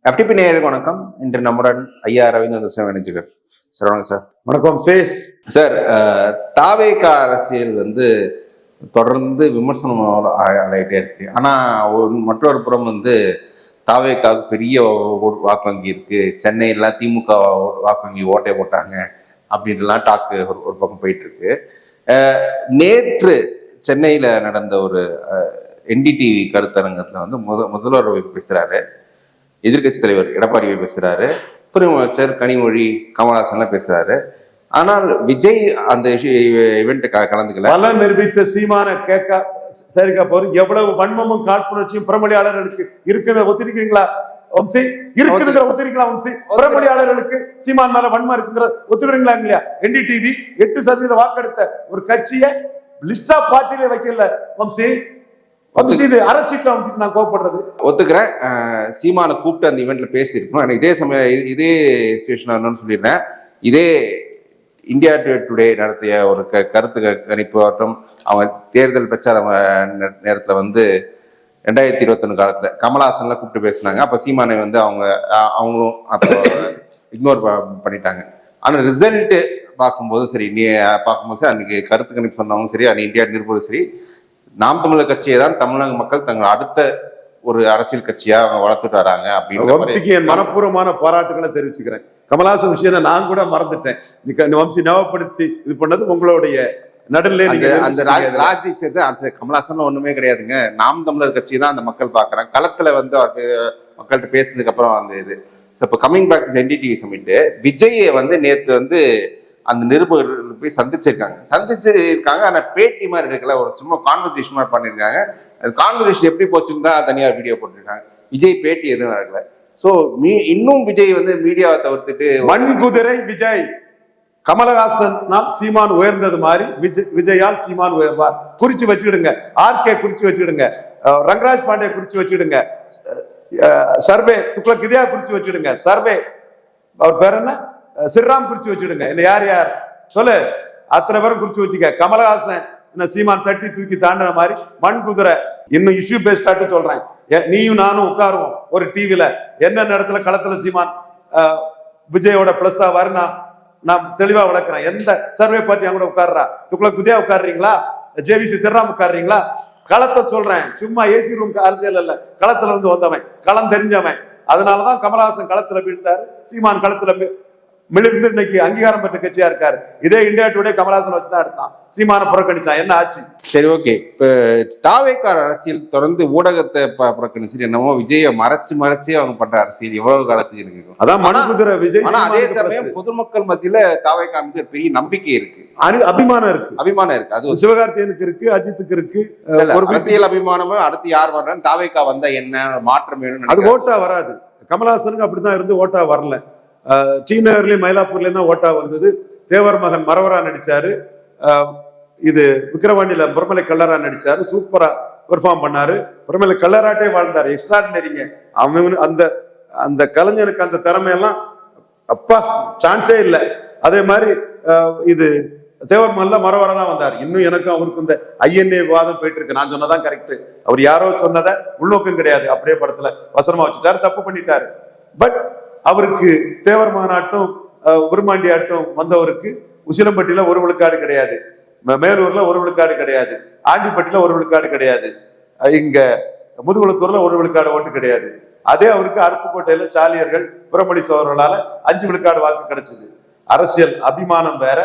FTP நேயர்களுக்கு வணக்கம். இன்று நம்முடன் ஐயா ரவீந்திரன் இணைஞ்சுக்கிறார். சார் வணக்கம் சார். வணக்கம் சார். தாவேகா அரசியல் தொடர்ந்து விமர்சனம் ஆகிட்டே இருக்கு. ஆனா மற்றொரு புறம் தாவேகாவுக்கு பெரிய வாக்கு வங்கி இருக்கு. சென்னையிலாம் திமுக வாக்கு வங்கி ஓட்டை போட்டாங்க அப்படின்ட்டுலாம் டாக்கு ஒரு பக்கம் போயிட்டு இருக்கு. நேற்று சென்னையில நடந்த ஒரு என்டிடிவி கருத்தரங்கத்துல முதல்வர் பேசுறாரு, எதிர்கட்சி தலைவர் எடப்பாடி பேசுறாரு, முதலமைச்சர் கனிமொழி கமல்ஹாசன் பேசுறாரு. ஆனால் விஜய் அந்த இவெண்ட் கலந்துக்கல. பல நிரூபித்த சீமான கேட்க சரிக்கா போது எவ்வளவு வன்மமும் காழ்ப்புணர்ச்சியும் புறமொழியாளர்களுக்கு இருக்கிறத ஒத்துக்கிறீங்களா வம்சி? இருக்குங்கிற ஒத்துக்கிறீங்களா வம்சி? புறமொழியாளர்களுக்கு சீமான் மேல வன்மம் இருக்குங்கிற ஒத்துக்கிறீங்களா இல்லையா? என்டிடிவி 8% வாக்கெடுத்த ஒரு கட்சியை லிஸ்ட் ஆஃப் பார்ட்டியில வைக்கல வம்சி. நான் கோவப்படுறது ஒத்துக்கிறேன். சீமானை கூப்பிட்டு அந்த ஈவெண்ட்ல பேசியிருக்கணும். எனக்கு இதே சமயம் இதே சிச்சுவேஷன் சொல்லிடுறேன். இதே இந்தியா டுடே நடத்திய ஒரு கருத்து கணிப்பு ஆட்டம், அவங்க தேர்தல் பிரச்சார நேரத்துல 2021 காலத்துல கமல்ஹாசன்ல கூப்பிட்டு பேசினாங்க. அப்ப சீமானை அவங்களும் அப்போ இக்னோர் பண்ணிட்டாங்க. ஆனா ரிசல்ட் பார்க்கும்போது சரி, அன்னைக்கு கருத்து கணிப்பு சொன்னவங்க சரி, அன்னைக்கு இந்தியா நிருபரும் சரி, நாம் தமிழர் கட்சியை தான் தமிழக மக்கள் தங்கள் அடுத்த ஒரு அரசியல் கட்சியா அவங்க வளர்த்துட்டு வராங்க அப்படின்னு என் மனப்பூர்வமான பாராட்டுகளை தெரிவிச்சுக்கிறேன். கமல்ஹாசன் விஷயம் நான் கூட மறந்துட்டேன். வம்சி ஞாபகப்படுத்தி இது பண்ணது உங்களுடைய நடுநிலை. அந்த ராஜ்தீப் சேர்த்து அந்த கமல்ஹாசன் ஒண்ணுமே கிடையாதுங்க. நாம் தமிழர் கட்சி தான் அந்த மக்கள் பாக்குறாங்க. களத்துல மக்கள்கிட்ட பேசுனதுக்கு அப்புறம் இது இப்போ coming back to NDTV summit, விஜயை நேற்று அந்த நிருபர்கள் போய் சந்திச்சிருக்காங்க. ஆனா பேட்டி மாதிரி இருக்கல, ஒரு சும்மா கான்வர்சேஷன் மாதிரி பண்ணிருக்காங்க. கான்வர்சேஷன் எப்படி போச்சுன்னு தான் தனியார் வீடியோ போட்டிருக்காங்க. விஜய் பேட்டி எதுவும் நடக்கல. சோ இன்னும் விஜய் மீடியாவை தவிர்த்துட்டு மண்குதிரை விஜய், கமலஹாசன் சீமான் உயர்ந்தது மாதிரி விஜயால் சீமான் உயர்வார். குறிச்சு வச்சுக்கிடுங்க. ஆர்கே குறிச்சு வச்சுக்கிடுங்க. ரங்கராஜ் பாண்டே குறிச்சு வச்சுக்கிடுங்க. சர்வே துக்ளக் இதயா குறிச்சு வச்சுக்கிடுங்க. சர்வே அவர் பேர் என்ன, ஸ்ரீராம் குறிச்சு வச்சுடுங்க. இல்ல யார் யார் சொல்லு, அத்தனை பேரும் குறிச்சு வச்சுக்க. கமலஹாசன் என்ன சீமான் தட்டி தூக்கி தாண்டின மாதிரி மண் குதிரை. இன்னும் இஷ்யூ பேஸ்டாட்டு சொல்றேன். நீயும் நானும் உட்காருவோம் ஒரு டிவில, என்னென்ன இடத்துல களத்துல சீமான் விஜயோட பிளஸ் ஆவாரு நான் தெளிவா வளர்க்கிறேன். எந்த சர்வே பார்ட்டி கூட உட்கார்றா? துக்ளக் குதியா உட்காடுறீங்களா? ஜேவிசி ஸ்ரீராம் உட்காடுறீங்களா? களத்தை சொல்றேன், சும்மா ஏசி ரூம் அரசியல் அல்ல. களத்துல வந்தவன், களம் தெரிஞ்சவன். அதனாலதான் கமலஹாசன் களத்துல வீழ்த்தாரு, சீமான் களத்துல மிளிர்ந்து இன்னைக்கு அங்கீகாரம் பெற்ற கட்சியா இருக்காரு. இதே இந்தியா டுடே கமல்ஹாசன் வச்சுதான் எடுத்தான், சீமான புறக்கணிச்சான். என்ன ஆச்சு? சரி, ஓகே. இப்ப தாவேக்கார அரசியல் தொடர்ந்து ஊடகத்தை புறக்கணிச்சு என்னமோ விஜய மறைச்சு அவங்க பண்ற அரசியல் எவ்வளவு காலத்துக்கு இருக்கு? அதான் மனகுதிரை விஜய். ஆனா அதே சமயம் பொதுமக்கள் மத்தியில தாவேக்கா மீது பெரிய நம்பிக்கை இருக்கு, அபிமானம் இருக்கு. அது சிவகார்த்தியனுக்கு இருக்கு, அஜித்துக்கு இருக்கு. ஒரு அரசியல் அபிமானமும் அடுத்து யார் வர்றான்னு தாவேக்கா வந்தா என்ன மாற்றம் வேணும், அது ஓட்டா வராது. கமல்ஹாசனுக்கு அப்படிதான் இருந்து ஓட்டா வரல. டி நகர்லயும் மயிலாப்பூர்லயும் தான் ஓட்டா வந்தது. தேவர் மகன் மரவரா நடிச்சாரு. இது விக்கிரவாண்டியில பிரமலை கல்லரா நடிச்சாரு. சூப்பரா பெர்ஃபார்ம் பண்ணாரு. பிரமலை கல்லராட்டே வாழ்ந்தாரு. எக்ஸ்ட்ராடினரிங்க. அவன் அந்த கலைஞனுக்கு அந்த திறமையெல்லாம் அப்பா சான்ஸே இல்லை. அதே மாதிரி இது தேவர் மகன்ல மரவரா தான் வந்தாரு. இன்னும் எனக்கும் அவருக்கு இந்த ஐஎன்ஏ விவாதம் போயிட்டு இருக்கு. நான் சொன்னதான் கரெக்ட், அவர் யாரோ சொன்னதை உள்நோக்கம் கிடையாது. அப்படியே படத்துல வசனமா வச்சுட்டாரு, தப்பு பண்ணிட்டாரு. பட் அவருக்கு தேவர் மாநாட்டும் உருமாண்டி ஆட்டும் வந்தவருக்கு உசிலம்பட்டியில ஒரு விழுக்காடு கிடையாது, மேலூர்ல ஒரு விழுக்காடு கிடையாது, ஆண்டிப்பட்டியில ஒரு விழுக்காடு கிடையாது, இங்க முதுகுளத்தூர்ல ஒரு விழுக்காடு ஓட்டு கிடையாது. அதே அவருக்கு அருப்புக்கோட்டையில சாலியர்கள் புறமணி சோழர்களால 5 விழுக்காடு வாக்கு கிடைச்சது. அரசியல் அபிமானம் வேற,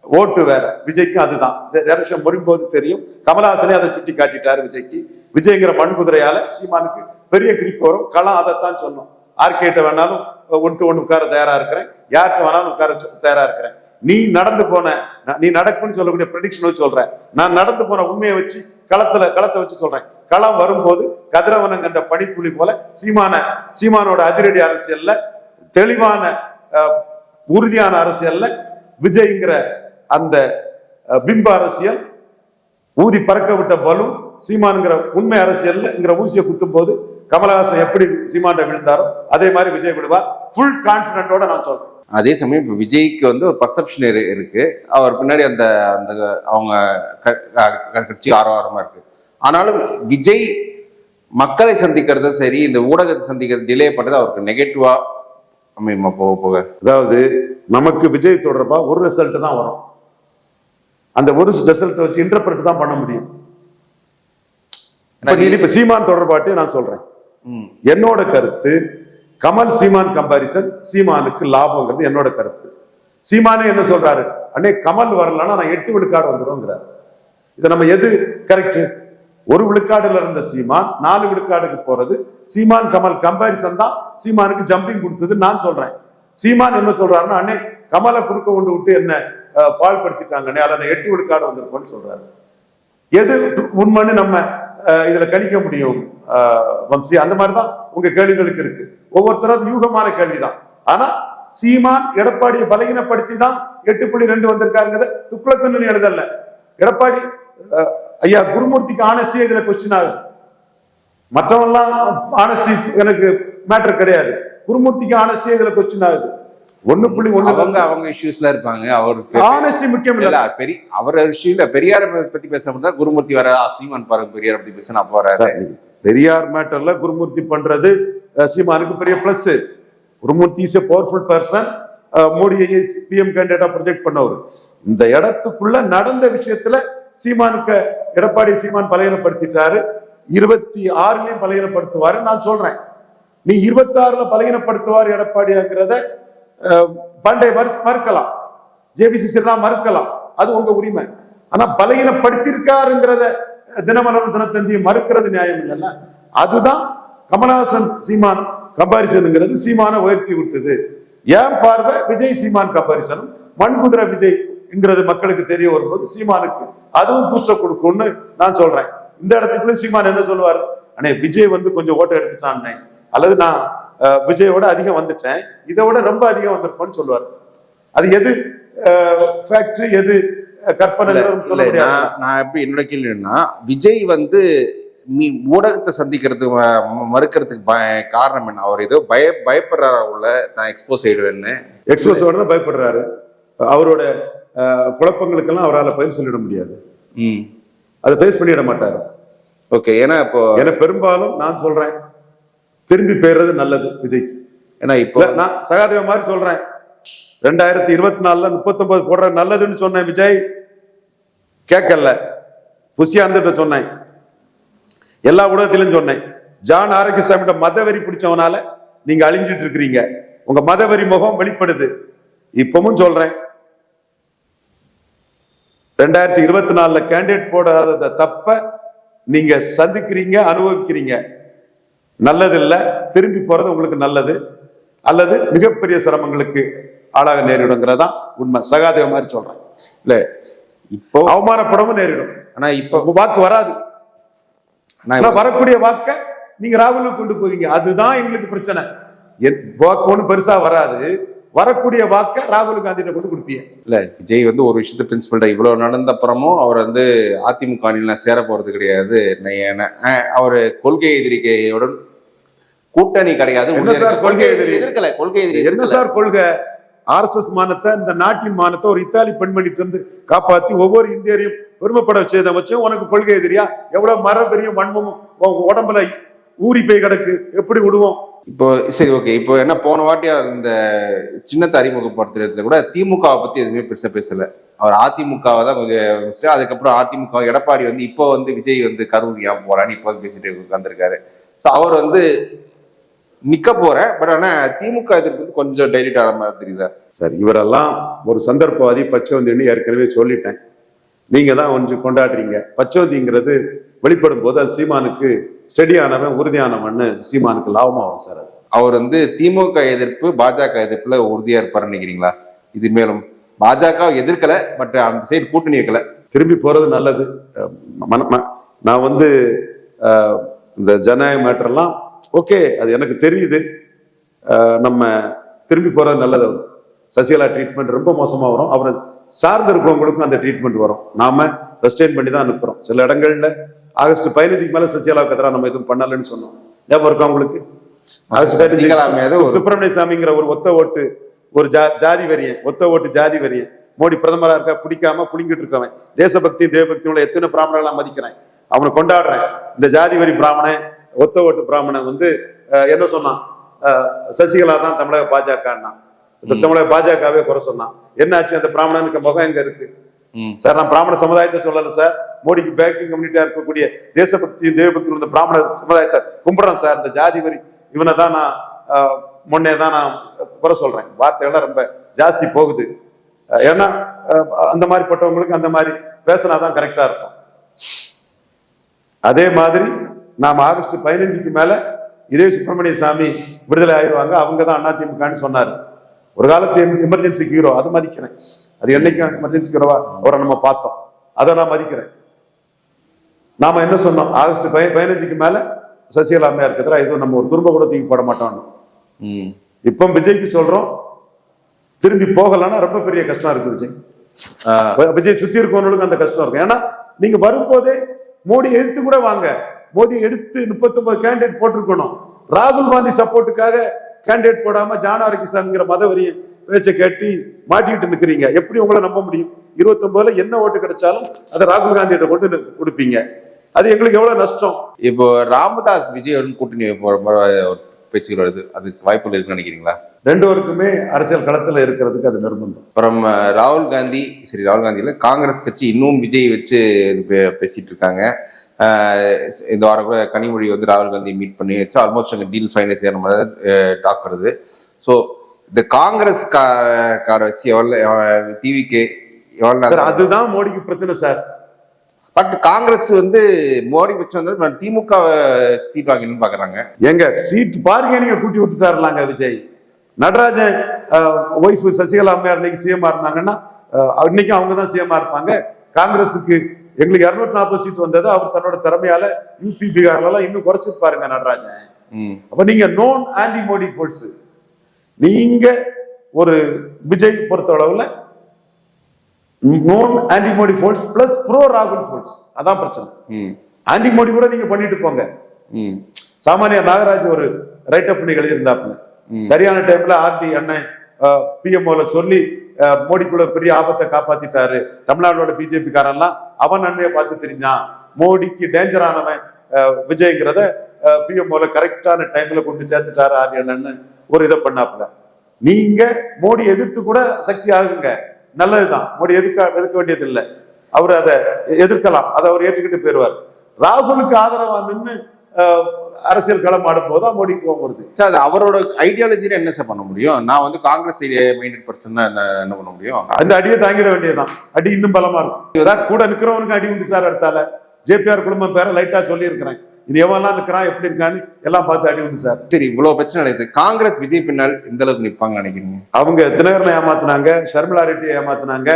ஓட்டு வேற. விஜய்க்கு அதுதான் எலெக்ஷன் வரும்போது தெரியும். கமல்ஹாசனே அதை சுட்டி காட்டிட்டாரு விஜய்க்கு. விஜய்ங்கிற மண்குதிரையால சீமானுக்கு பெரிய கிரிப் வரும். களம் அதைத்தான் சொன்னோம். ஆர்கேட்ட வேணாலும் 1 to 1 உட்கார தயாரா இருக்கிறேன், யார்கிட்ட வேணாலும் உட்கார தயாரா இருக்கிறேன். நீ நடந்து போன, நீ நடக்குன்னு சொல்லக்கூடிய ப்ரெடிக்ஷன் வச்சு சொல்றேன். நான் நடந்து போன உண்மையை வச்சு களத்தை வச்சு சொல்றேன். களம் வரும்போது கதிரவனம் கண்ட பனித்துளி போல சீமானோட அதிரடி அரசியல்ல, தெளிவான உறுதியான அரசியல்ல விஜய்ங்கிற அந்த பிம்ப அரசியல், ஊதி பறக்க விட்ட பலூன் சீமானுங்கிற உண்மை அரசியல்ங்கிற ஊசியை குத்தும் போது கமலஹாசன் எப்படி சீமான்ட விழுந்தாரோ அதே மாதிரி விஜய் விடுவார். ஃபுல் கான்பிடென்ட்டோட நான் சொல்றேன். அதே சமயம் இப்போ விஜய்க்கு ஒரு பர்செப்ஷன் இருக்கு. அவர் பின்னாடி அந்த அவங்க கட்சி ஆரவாரமா இருக்கு. ஆனாலும் விஜய் மக்களை சந்திக்கிறதும் சரி, இந்த ஊடகத்தை சந்திக்கிறது டிலே பண்ணது அவருக்கு நெகட்டிவா அமையுமா போக போக? அதாவது நமக்கு விஜய் தொடர்பா ஒரு ரிசல்ட் தான் வரும். அந்த ஒரு ரிசல்ட் வச்சு இன்டர்பிரட் தான் பண்ண முடியும். இப்ப சீமான் தொடர்பாட்டே நான் சொல்றேன். என்னோட கருத்து கமல் சீமான் கம்பாரிசன் சீமானுக்கு லாபங்கிறது என்னோட கருத்து. சீமானே என்ன சொல்றாரு, அண்ணே கமல் வரலன்னா நான் 8 விழுக்காடு வந்துருங்கிறார். இதை நம்ம எது கரெக்ட்? 1 விழுக்காடுல இருந்த சீமான் 4 விழுக்காடுக்கு போறது சீமான் கமல் கம்பாரிசன் தான் சீமானுக்கு ஜம்பிங் கொடுத்தது நான் சொல்றேன். சீமான் என்ன சொல்றாருன்னா, அண்ணே கமலை குறுக்க கொண்டு விட்டு என்ன பாழ்படுத்திட்டாங்கன்னே, அதை 8 விழுக்காடு வந்திருக்கோன்னு சொல்றாரு. எது உண்மைன்னு நம்ம இதுல கணிக்க முடியும் வம்சி? அந்த மாதிரிதான் உங்க கேள்விகளுக்கு இருக்கு. ஒவ்வொருத்தரும் யூகமான கேள்விதான். ஆனா சீமான் எடப்பாடியை பலகீனப்படுத்தி தான் 8.2 வந்திருக்காங்க. துக்ளக்குன்னு எழுதல. எடப்பாடி ஐயா குருமூர்த்திக்கு ஆனஸ்டி இதுல கொஸ்டின் ஆகுது. மற்றவெல்லாம் ஆனஸ்டி எனக்கு மேட்டர் கிடையாது. குருமூர்த்திக்கு ஆனஸ்டி இதுல கொஸ்டின் ஆகுது. 1.1 அவங்க இஷ்யூஸ்ல இருப்பாங்க. அவருக்கு ஆனஸ்டி முக்கியம் இல்ல. அவர் இஷ்யூல பெரியார் பத்தி பேசுறப்ப குருமூர்த்தி வர சீமான் பாருங்க பெரியார் பத்தி பேச அப்ப வர பெரியார் மேட்டர்ல குருமூர்த்தி பண்றது சீமானுக்கு பெரிய plus. Gurumurthy is a powerful person. மோடியை பிஎம் கேண்டிடேட்டா ப்ரொஜெக்ட் பண்ணவர். இந்த இடத்துக்குள்ள நடந்த விஷயத்துல சீமானுக்கு எடப்பாடி சீமான் பலகீனப்படுத்திட்டாரு. 26லயும் பலகீனப்படுத்துவாரு நான் சொல்றேன். நீ 26ல பலகீனப்படுத்துவார் எடப்பாடிங்கிறத பண்டை மறுக்கலாம், ஜேபிசி சிறா மறுக்கலாம், அது உங்க உரிமை. ஆனா பலகீனப்படுத்திருக்காருங்கிறத தினமலர் தினத்தந்தி மறுக்கிறது நியாயம் இல்லைல்ல. அதுதான் கமலஹாசன் சீமான் கம்பாரிசனுங்கிறது சீமான உயர்த்தி விட்டது. ஏன் பார்வை விஜய் சீமான் கம்பாரிசனும் மண்குதிரை விஜய்ங்கிறது மக்களுக்கு தெரிய வரும்போது சீமானுக்கு அதுவும் பூஸ்டர் கொடுக்கும்னு நான் சொல்றேன். இந்த இடத்துக்குள்ள சீமான் என்ன சொல்லுவாரு, அண்ணே விஜய் கொஞ்சம் ஓட்டை எடுத்துட்டான், அல்லது நான் விஜயோட அதிகம் வந்துட்டேன், இதை விட ரொம்ப அதிகம் வந்திருப்பேன்னு சொல்லுவார். அது எது ஃபேக்ட் எது கற்பனை சொல்ல முடியாது. நான் எப்படி என்னோட கேள்வின்னா, விஜய் நீ ஊடகத்தை சந்திக்கிறது மறுக்கிறதுக்கு காரணம் என்ன? அவர் ஏதோ பயப்படுறாரு, உள்ள நான் எக்ஸ்போஸ் ஆயிடுவேன்னு. எக்ஸ்போஸ் தான் பயப்படுறாரு. அவரோட குழப்பங்களுக்கெல்லாம் அவரால் பதில் சொல்லிட முடியாது. அதை ஃபேஸ் பண்ணிட மாட்டாரு. ஓகே. ஏன்னா இப்போ பெரும்பாலும் நான் சொல்றேன், திரும்பி போயிடுறது நல்லது விஜய்க்கு. ஏன்னா இப்போ நான் சகாதேவ மாதிரி சொல்றேன், 2024ல 39 போடுற நல்லதுன்னு சொன்னேன். விஜய் கேட்கல. புசியாந்திட்ட சொன்னேன், எல்லா ஊடகத்திலும் சொன்னேன். ஜான் ஆரோக்கியசாமியோட மதவெறி பிடிச்சவனால நீங்க அழிஞ்சிட்டு இருக்கிறீங்க. உங்க மதவெறி முகம் வெளிப்படுது. இப்பவும் சொல்றேன், 2024ல கேண்டிடேட் போடாத தப்ப நீங்க சந்திக்கிறீங்க, அனுபவிக்கிறீங்க. நல்லது இல்ல. திரும்பி போறது உங்களுக்கு நல்லது, அல்லது மிகப்பெரிய சிரமங்களுக்கு ஆளாக நேரிடுங்கிறதா உண்மை. சகாதேவ மாதிரி சொல்றேன். இல்ல இப்போ அவமானப்படவும் நேரிடும். ஆனா இப்ப வாக்கு வராது. வரக்கூடிய வாக்க நீங்க ராகுலுக்கு கொண்டு போவீங்க. அதுதான் எங்களுக்கு பிரச்சனை. வாக்கு ஒண்ணு பெருசா வராது. வரக்கூடிய வாக்க ராகுல் காந்தியிட்ட கொண்டு கொடுப்பீங்க. இல்ல விஜய் ஒரு விஷயத்த பிரின்சிபல் இவ்வளவு நடந்த அப்புறமும் அவர் அதிமுக சேர போறது கிடையாது. அவரு கொள்கை எதிரிக்கையுடன் கூட்டணி கிடையாது. கொள்கை எதிர்க்கல. கொள்கை எதிரி என்ன சார் கொள்கை? RSS மானத்தை, இந்த நாட்டின் மானத்தை ஒரு இத்தாலி பெண்மணிட்டு இருந்து காப்பாத்தி ஒவ்வொரு இந்தியரையும் பெருமைப்பட செய்த வச்சும் உனக்கு கொள்கை எதிரியா? எவ்வளவு மரபெரியும் வன்மமும் உடம்புல ஊறி போய் கிடக்கு, எப்படி விடுவோம்? இப்போ சரி, ஓகே. இப்போ என்ன, போன வாட்டி இந்த சின்னத்தை அறிமுகப்படுத்துறதுல கூட திமுகவை பத்தி எதுவுமே பெருசா பேசல. அவர் அதிமுகவை தான் கொஞ்சம், அதுக்கப்புறம் அதிமுக எடப்பாடி இப்போ விஜய் கரூர் ஏன் போறான்னு இப்போ பேசிட்டு உட்காந்துருக்காரு. ஸோ அவர் நிக்க போறேன். பட் ஆனா திமுக எதிர்ப்பு கொஞ்சம் டைலிட் ஆன மாதிரி தெரியுதா சார்? இவரெல்லாம் ஒரு சந்தர்ப்பவாதி, பச்சவந்தின்னு ஏற்கனவே சொல்லிட்டேன். நீங்க தான் கொஞ்சம் கொண்டாடுறீங்க. பச்சவந்திங்கிறது வெளிப்படும் போது அது சீமானுக்கு ஸ்டெடியானவன், உறுதியானவன்னு சீமானுக்கு லாபமா வரும் சார். அவர் திமுக எதிர்ப்பு பாஜக எதிர்ப்புல உறுதியா இருப்பாரு நினைக்கிறீங்களா? இது மேலும் பாஜக எதிர்க்கல, பட் அந்த சைடு கூட்டணி வைக்கல. திரும்பி போறது நல்லது. நான் இந்த ஜனநாயக மேட்டர்லாம் ஓகே, அது எனக்கு தெரியுது. நம்ம திரும்பி போறது நல்லது. சசிகலா ட்ரீட்மெண்ட் ரொம்ப மோசமா வரும். அவரை சார்ந்து இருக்கிறவங்களுக்கும் அந்த ட்ரீட்மெண்ட் வரும். நாம ரெஸ்ட்ரெயின் பண்ணி தான் நிற்கிறோம். சில இடங்கள்ல ஆகஸ்ட் 15க்கு மேல சசிகலாவுக்கு எதிராக நம்ம எதுவும் பண்ணலன்னு சொன்னோம். ஞாபகம் இருக்கா உங்களுக்கு? ஆகஸ்ட் 15 சுப்பிரமணிய சாமிங்கிற ஒரு ஒத்த ஓட்டு, ஒரு ஜாதி வரியன், ஒத்த ஓட்டு ஜாதி வரியன், மோடி பிரதமரா இருக்கா பிடிக்காம புளிங்கிட்டு இருக்கவன், தேசபக்தி தேவபக்தி உள்ள எத்தனை பிராமணர்களா மதிக்கிறேன், அவனை கொண்டாடுறேன். இந்த ஜாதி வரி பிராமணன் ஒத்த ஓட்டு பிராமணன் வந்து என்ன சொன்னான், சசிகலா தான் தமிழக பாஜகன்னா. தமிழக பாஜகவே குறை சொன்னான். என்னாச்சு, அந்த பிராமணனுக்கு முகம் எங்க இருக்கு சார்? நான் பிராமண சமுதாயத்தை சொல்லல சார், மோடிக்கு பேக்கிங் கம்யூனிட்டியா இருக்கக்கூடிய தேசபக்தி தேவபக்தி இருந்த பிராமண சமுதாயத்தை கும்பிடுறேன் சார். இந்த ஜாதி வரி இவனை தான் நான் முன்னே தான் நான் குறை சொல்றேன். வார்த்தைகள்லாம் ரொம்ப ஜாஸ்தி போகுது. ஏன்னா அந்த மாதிரி பட்டவங்களுக்கு அந்த மாதிரி பேசினாதான் கரெக்டா இருக்கும். அதே மாதிரி நாம் ஆகஸ்ட் 15க்கு மேல இதே சுப்பிரமணிய சாமி விடுதலை ஆயிடுவாங்க, அவங்க தான் அதிமுகன்னு சொன்னாரு. ஒரு காலத்து எமர்ஜென்சி ஹீரோ, அது மதிக்கிறேன். அது என்னைக்கும் எமர்ஜென்சி ஹீரோவா அவரை நம்ம பார்த்தோம், அதை நான் மதிக்கிறேன். நாம என்ன சொன்னோம், ஆகஸ்ட் 15க்கு மேல சசிகலா அம்மையார் இருக்கிறா, இது நம்ம ஒரு துரும்ப கூட தூக்கி போட மாட்டோம். இப்ப விஜய்க்கு சொல்றோம், திரும்பி போகலன்னா ரொம்ப பெரிய கஷ்டம் இருக்கு விஜய். விஜய் சுத்தி இருக்கவங்களுக்கு அந்த கஷ்டம் இருக்கும். ஏன்னா நீங்க வரும்போதே மோடி எதிர்த்து கூட வாங்க, மோடி எடுத்து 39 கேண்டிடேட் போட்டிருக்கணும். ராகுல் காந்தி சப்போர்ட்டுக்காக கேண்டிடேட் போடாம ஜானாரி கிசான்ங்கிற மதவரிய பேச்ச கேட்டு மாட்டிட்டு நிக்கிறீங்க. எப்படி உங்களை நம்ப முடியும்? 29ல என்ன ஓட்டு கிடைச்சாலும் அதை ராகுல் காந்தி கிட்ட கொண்டு கொடுப்பீங்க. அது எங்களுக்கு எவ்வளவு நஷ்டம். இப்போ ராமதாஸ் விஜய் கூட்டணி பேச்சுகள் வருது, அதுக்கு வாய்ப்புகள் இருக்குன்னு நினைக்கிறீங்களா? ரெண்டு பேருக்குமே அரசியல் களத்துல இருக்கிறதுக்கு அது நிர்பந்தம். அப்புறம் ராகுல் காந்தி, சரி ராகுல் காந்தி இல்ல, காங்கிரஸ் கட்சி இன்னும் விஜய் வச்சு பேசிட்டு இருக்காங்க. இந்த வாரம் கூட கனிமொழி வந்து ராகுல் காந்தி மீட் பண்ணி வச்சு ஆல்மோஸ்ட் அங்கே டீல் ஃபைனல் செய்யற மாதிரி டாக் வருது. ஸோ இந்த காங்கிரஸ் காரை வச்சு எவ்வளவு டிவிக்கு எவ்வளவு, அதுதான் மோடிக்கு பிரச்சனை சார். பட் காங்கிரஸ் வந்து மோடி பிரச்சனை வந்து திமுக சீட் வாங்கணும்னு பாக்குறாங்க. எங்க சீட் பார்கெனிங்க கூட்டி விட்டுட்டாருலாங்க விஜய். நடராஜன் ஒய்ஃப் சசிகலா அம்மையார் இன்னைக்கு சிஎம்ஆ இருந்தாங்கன்னா இன்னைக்கு அவங்க தான் சிஎம்ஆ இருப்பாங்க. காங்கிரஸுக்கு எங்களுக்கு 240 சீட் வந்தது, அவர் தன்னோட திறமையால யூபி பீகார்ல எல்லாம் இன்னும் குறைச்சிருப்பாருங்க நடராஜன். அப்ப நீங்க நோன் ஆன்டி மோடி போல்ஸ், நீங்க ஒரு விஜய் பொறுத்த அளவுல known anti Modi polls plus pro ராகுல் போல்ஸ், அதான் பிரச்சனை. ஆன்டி மோடி கூட நீங்க பண்ணிட்டு போங்க. சாமானிய நாகராஜ் ஒரு ரைட் அப் பண்ணி எழுதியிருந்தாப்புல, சரியான டைம்ல ஆர்டி அண்ணன் பிஎம்ஓல சொல்லி மோடிக்குள்ள பெரிய ஆபத்தை காப்பாத்திட்டாரு. தமிழ்நாடோட பிஜேபி காரெல்லாம் அவன் நன்மையை பார்த்து தெரிஞ்சான், மோடிக்கு டேஞ்சரானவன் விஜய்ங்கிறத பிஎம்ஓல கரெக்டான டைம்ல கொண்டு சேர்த்துட்டாரு ஆர்டி அண்ணன் ஒரு இதை பண்ணாப்புல. நீங்க மோடி எதிர்த்து கூட சக்தி ஆகுங்க, நல்லதுதான். மோடி எதிர்க்க வேண்டியது இல்லை, அவர் அதை எதிர்க்கலாம், அதை அவர் ஏற்றுக்கிட்டு போயிருவார். ராகுலுக்கு ஆதரவா நின்று அரசியல் களம் ஆடும் போதுதான் மோடி கோவம் வருது. அவரோட ஐடியாலஜியில என்ன சார் பண்ண முடியும்? நான் வந்து காங்கிரஸ் மைண்டட் பர்சன் என்ன பண்ண முடியும்? அந்த அடியை தாங்கிட வேண்டியதுதான். அடி இன்னும் பலமா இருக்கும் சார். கூட நிக்கிறவனுக்கு அடி உண்டு சார். அடுத்தால ஜேபிஆர் குடும்பம் பேரை லைட்டா சொல்லி இருக்கிறேன். இது எவெல்லாம் நிக்கிறான் எப்படி இருக்கான்னு எல்லாம் பார்த்து அடி உண்டு சார். சரி, இவ்வளவு பிரச்சனை நடக்குது, காங்கிரஸ் விஜய் பின்னால் எந்த அளவுக்கு நிற்பாங்க நினைக்கிறீங்க? அவங்க தினகரனை ஏமாத்தினாங்க, ஷர்மிளா ரெட்டியை ஏமாத்தினாங்க,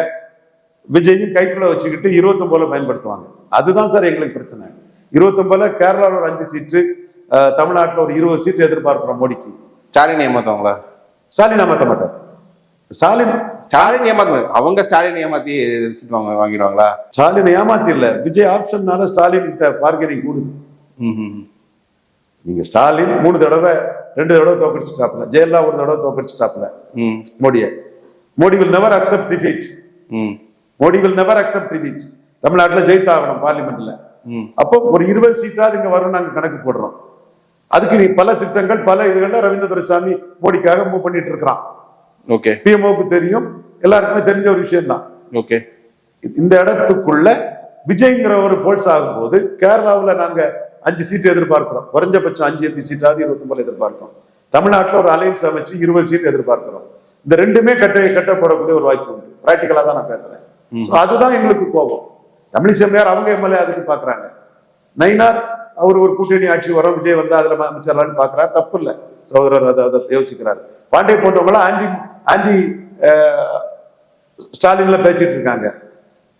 விஜயும் கைக்குள்ள வச்சுக்கிட்டு 29 பயன்படுத்துவாங்க. அதுதான் சார் எங்களுக்கு பிரச்சனை. 29 கேரளாவில் ஒரு 5 சீட்டு, தமிழ்நாட்டில் ஒரு 20 சீட்டு எதிர்பார்க்கிறோம் மோடிக்கு. ஸ்டாலின் ஏமாத்துவாங்களா? ஸ்டாலின் ஏமாத்த மாட்டார். ஸ்டாலின் ஏமாத்த, அவங்க ஸ்டாலின் ஏமாத்தி சீட் வாங்கிடுவாங்களா? ஸ்டாலின் ஏமாத்தி இல்ல, விஜய் ஆப்ஷன்னால ஸ்டாலின் பார்கெனிங் கூடுது. நீங்க ஸ்டாலின் 2 தடவை தோக்கடிச்சுட்டாப்ல, ஜெயலலிதா ஒரு தடவை தோக்கடிச்சுட்டாப்ல Modi will never accept defeat. Modi will never accept defeat. தமிழ்நாட்டுல ஜெயித்தாகணும் பார்லிமெண்ட்ல. அப்போ ஒரு 20 சீட்டாவது இங்க வரும் நாங்க கணக்கு போடுறோம். அதுக்கு நீ பல திட்டங்கள் பல இதுகள்ல ரவீந்திர துரைசாமி மோடிக்காக மூவ் பண்ணிட்டு இருக்கிறான். ஓகே, பிஎம்ஓக்கு தெரியும், எல்லாருக்குமே தெரிஞ்ச ஒரு விஷயம் தான். ஓகே, இந்த இடத்துக்குள்ள விஜய்ங்கிற ஒரு போல்ஸ் ஆகும்போது கேரளாவுல நாங்க 5 சீட்டு எதிர்பார்க்கிறோம், குறைஞ்சபட்சம் 5 எம்பி சீட்டாவது 29 எதிர்பார்க்கிறோம். தமிழ்நாட்டில் ஒரு அலைன்ஸ் அமைச்சு 20 சீட் எதிர்பார்க்கிறோம். இந்த ரெண்டுமே கட்டப்படக்கூடிய ஒரு வாய்ப்பு உண்டு. பிராக்டிகலா தான் நான் பேசுறேன். அதுதான் எங்களுக்கு கோபம். தமிழிசை அம்மையார் அவங்க எம்எல்ஏ அதுக்கு பாக்குறாங்க. நயினார் அவர் ஒரு கூட்டணி ஆட்சி வரும், விஜய் வந்து அதுல அமைச்சர்லான்னு பாக்குறாரு, தப்பு இல்லை சகோதரர், அதை யோசிக்கிறாரு. பாண்டே போன்றவங்களாம் ஆன்டி ஸ்டாலின்ல பேசிட்டு இருக்காங்க.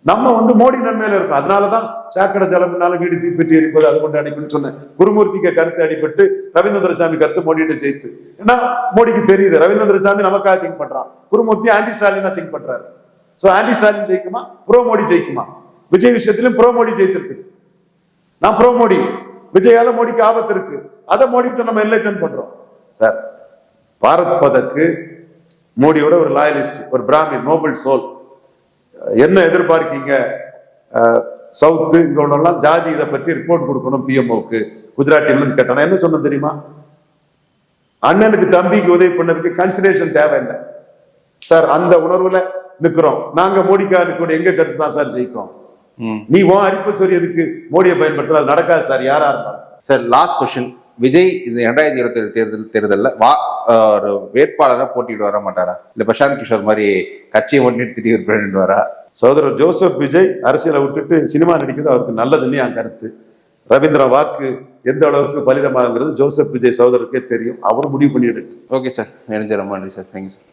நம்ம வந்து மோடி நன்மையில இருக்கும். அதனாலதான் சாக்கடை ஜலம்னாலும் வீடு தீப்பெட்டி எரிப்பது அது கொண்டு அடிக்கணும்னு சொன்னேன். குருமூர்த்திக்கு கருத்து அடிபட்டு ரவீந்திர துரைசாமி கருத்து மோடிட்டு ஜெயித்து. ஏன்னா மோடிக்கு தெரியுது ரவீந்திர துரைசாமி நமக்காக திங்க் பண்றான், குருமூர்த்தி ஆன்டி ஸ்டாலினா திங்க் பண்றாரு. சோ ஆன்டி ஸ்டாலின் ஜெயிக்குமா, ப்ரோ மோடி ஜெயிக்குமா? விஜய் விஷயத்திலும் ப்ரோ மோடி ஜெயித்திருக்கு. நான் ப்ரோ மோடி, விஜயால மோடிக்கு ஆபத்து இருக்கு, அதை மோடிட்டு நம்ம என்லைட்டன் பண்றோம் சார். பாரத் பதக்கு மோடியோட ஒரு லாயலிஸ்ட், ஒரு பிராமின், நோபல் சோல். என்ன எதிர்பார்க்கீங்க? சவுத்து இங்க ஒன்றெல்லாம் ஜாதி இதை பற்றி ரிப்போர்ட் கொடுக்கணும் பிஎம்ஓக்கு குஜராத்திலிருந்து கேட்டோம். என்ன சொன்னேன் தெரியுமா? அண்ணனுக்கு தம்பிக்கு உதவி பண்ணதுக்கு கன்சிடரேஷன் தேவையில்லை சார். அந்த உணர்வுல நிக்கிறோம் நாங்க. மோடிக்காக நிற்கணும். எங்க கருத்து தான் சார் ஜெயிக்கும். நீ உன் அரிப்பு சொரியதுக்கு மோடியை பயன்படுத்தல, அது நடக்காது சார் யாரா இருந்தாலும். சார் லாஸ்ட் கொஸ்டின், விஜய் இந்த 2027 தேர்தலில் ஒரு வேட்பாளராக போட்டிட்டு வர மாட்டாரா? இல்ல பிரசாந்த் கிஷோர் மாதிரி கட்சியை மட்டும் திடீர் பிரசிடென்ட் வரா? சகோதரர் ஜோசப் விஜய் அரசியலை விட்டுட்டு சினிமா நடிக்கிறது அவருக்கு நல்லதுன்னு என் கருத்து. ரவீந்திர வாக்கு எந்த அளவுக்கு பலிதமாகிறது ஜோசப் விஜய் சகோதரருக்கே தெரியும். அவர் முடிவு பண்ணிட்டு. ஓகே சார், ரொம்ப நன்றி சார். Thank you sir.